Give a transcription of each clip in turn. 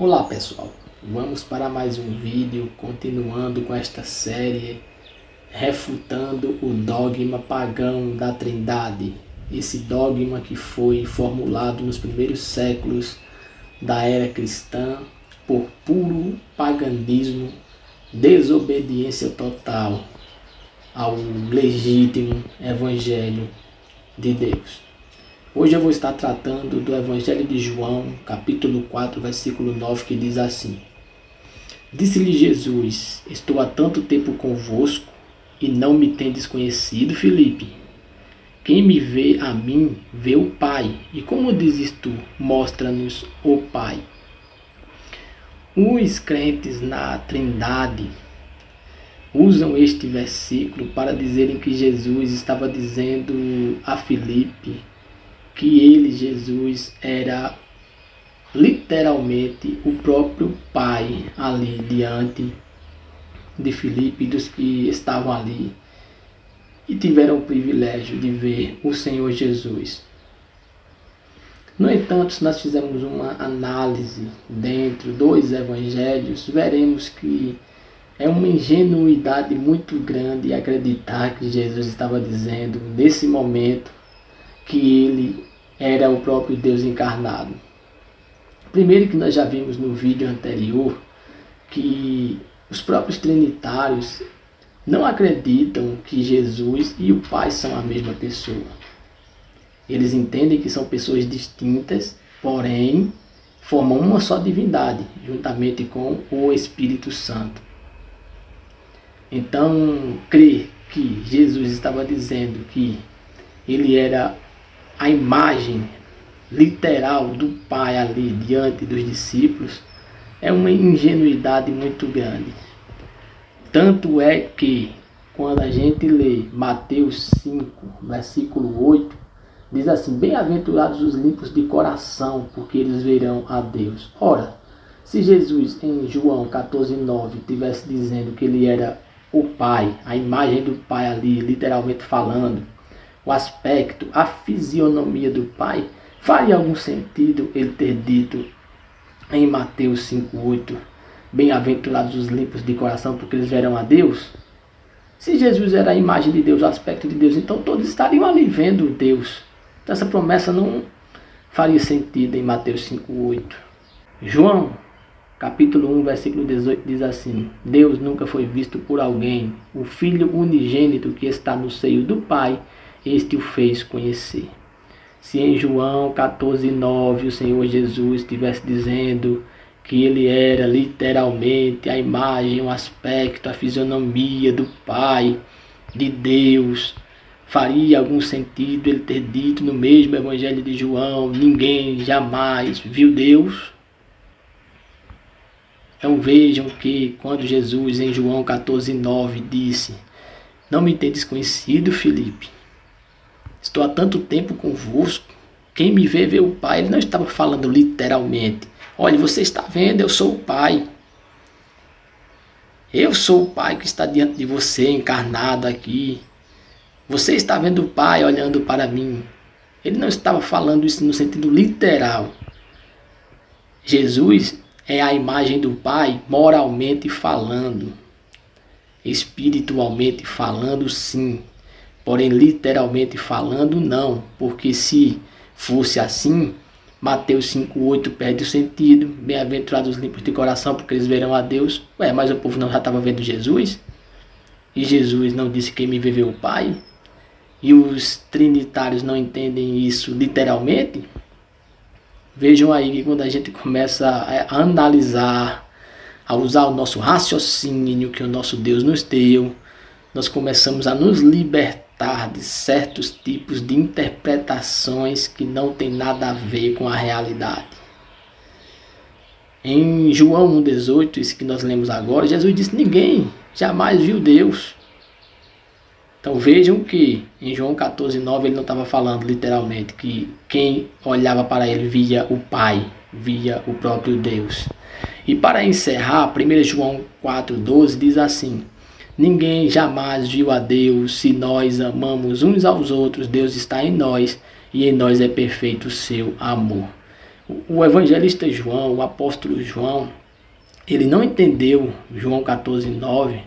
Olá pessoal, vamos para mais um vídeo continuando com esta série refutando o dogma pagão da Trindade, esse dogma que foi formulado nos primeiros séculos da era cristã por puro paganismo, desobediência total ao legítimo Evangelho de Deus. Hoje eu vou estar tratando do Evangelho de João, capítulo 4, versículo 9, que diz assim: Disse-lhe Jesus: Estou há tanto tempo convosco e não me tendes conhecido, Filipe? Quem me vê a mim, vê o Pai. E como dizes tu, mostra-nos o Pai. Os crentes na Trindade usam este versículo para dizerem que Jesus estava dizendo a Filipe que ele, Jesus, era literalmente o próprio Pai ali diante de Filipe e dos que estavam ali e tiveram o privilégio de ver o Senhor Jesus. No entanto, se nós fizermos uma análise dentro dos evangelhos, veremos que é uma ingenuidade muito grande acreditar que Jesus estava dizendo nesse momento que ele era o próprio Deus encarnado. Primeiro, que nós já vimos no vídeo anterior que os próprios trinitários não acreditam que Jesus e o Pai são a mesma pessoa. Eles entendem que são pessoas distintas, porém formam uma só divindade, juntamente com o Espírito Santo. Então, crer que Jesus estava dizendo que ele era a imagem literal do Pai ali diante dos discípulos é uma ingenuidade muito grande. Tanto é que quando a gente lê Mateus 5, versículo 8, diz assim: Bem-aventurados os limpos de coração, porque eles verão a Deus. Ora, se Jesus em João 14:9 estivesse dizendo que ele era o Pai, a imagem do Pai ali, literalmente falando, o aspecto, a fisionomia do Pai, faria algum sentido ele ter dito em Mateus 5:8, bem-aventurados os limpos de coração, porque eles verão a Deus? Se Jesus era a imagem de Deus, o aspecto de Deus, então todos estariam ali vendo Deus. Então essa promessa não faria sentido em Mateus 5:8. João, capítulo 1, versículo 18, diz assim: Deus nunca foi visto por alguém, o Filho unigênito que está no seio do Pai, este o fez conhecer. Se em João 14:9 o Senhor Jesus estivesse dizendo que ele era literalmente a imagem, o aspecto, a fisionomia do Pai, de Deus, faria algum sentido ele ter dito no mesmo Evangelho de João: ninguém jamais viu Deus? Então vejam que quando Jesus em João 14:9 disse: Não me tendes conhecido, Filipe? Estou há tanto tempo convosco. Quem me vê, vê o Pai. Ele não estava falando literalmente: olha, você está vendo, eu sou o Pai. Eu sou o Pai que está diante de você, encarnado aqui. Você está vendo o Pai olhando para mim. Ele não estava falando isso no sentido literal. Jesus é a imagem do Pai moralmente falando. Espiritualmente falando, sim. Porém, literalmente falando, não. Porque se fosse assim, Mateus 5:8 perde o sentido. Bem-aventurados os limpos de coração, porque eles verão a Deus. Mas o povo não já estava vendo Jesus? E Jesus não disse: quem me vê, vê o Pai? E os trinitários não entendem isso literalmente? Vejam aí que quando a gente começa a analisar, a usar o nosso raciocínio que o nosso Deus nos deu, nós começamos a nos libertar de certos tipos de interpretações que não tem nada a ver com a realidade. Em João 1:18, isso que nós lemos agora, Jesus disse: ninguém jamais viu Deus. Então vejam que em João 14:9 ele não estava falando literalmente que quem olhava para ele via o Pai, via o próprio Deus. E para encerrar, 1 João 4:12 diz assim: ninguém jamais viu a Deus. Se nós amamos uns aos outros, Deus está em nós e em nós é perfeito o seu amor. O evangelista João, o apóstolo João, ele não entendeu João 14:9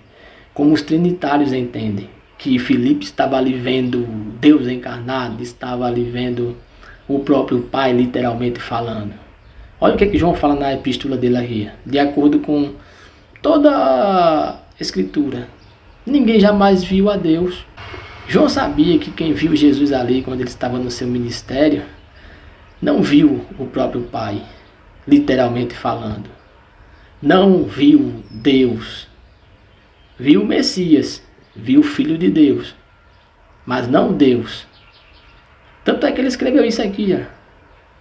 como os trinitários entendem, que Filipe estava ali vendo Deus encarnado, estava ali vendo o próprio Pai literalmente falando. Olha o que João fala na epístola dele aqui, de acordo com toda a escritura. Ninguém jamais viu a Deus. João sabia que quem viu Jesus ali quando ele estava no seu ministério não viu o próprio Pai, literalmente falando. Não viu Deus. Viu o Messias, viu o Filho de Deus, mas não Deus. Tanto é que ele escreveu isso aqui, ó.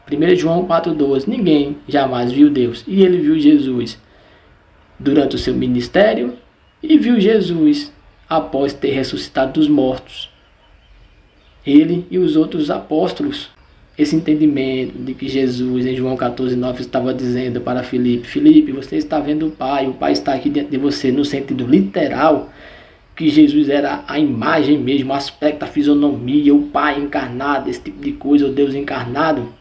1 João 4:12. Ninguém jamais viu Deus. E ele viu Jesus durante o seu ministério e viu Jesus após ter ressuscitado dos mortos. Ele e os outros apóstolos. Esse entendimento de que Jesus, em João 14:9, estava dizendo para Filipe: Filipe, você está vendo o Pai está aqui dentro de você, no sentido literal, que Jesus era a imagem mesmo, o aspecto, a fisionomia, o Pai encarnado, esse tipo de coisa, o Deus encarnado.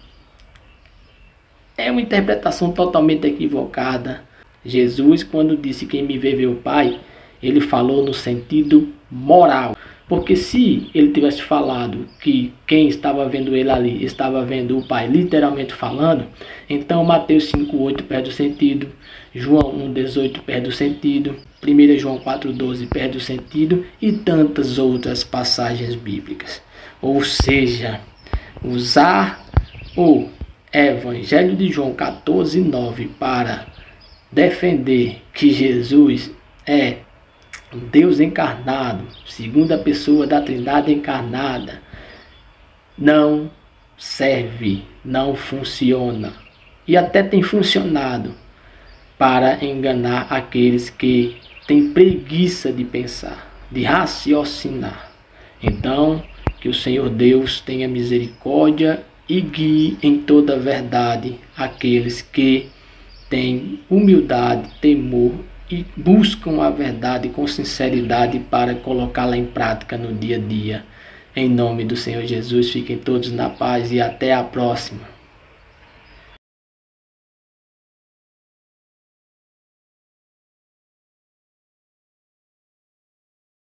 É uma interpretação totalmente equivocada. Jesus, quando disse quem me vê, vê o Pai, ele falou no sentido moral. Porque se ele tivesse falado que quem estava vendo ele ali estava vendo o Pai literalmente falando, então Mateus 5:8 perde o sentido, João 1:18 perde o sentido, 1 João 4:12 perde o sentido e tantas outras passagens bíblicas. Ou seja, usar o Evangelho de João 14:9 para defender que Jesus é Deus encarnado, segunda pessoa da Trindade encarnada, não serve, não funciona. E até tem funcionado para enganar aqueles que têm preguiça de pensar, de raciocinar. Então, que o Senhor Deus tenha misericórdia e guie em toda a verdade aqueles que têm humildade, temor e buscam a verdade com sinceridade para colocá-la em prática no dia a dia. Em nome do Senhor Jesus, fiquem todos na paz e até a próxima.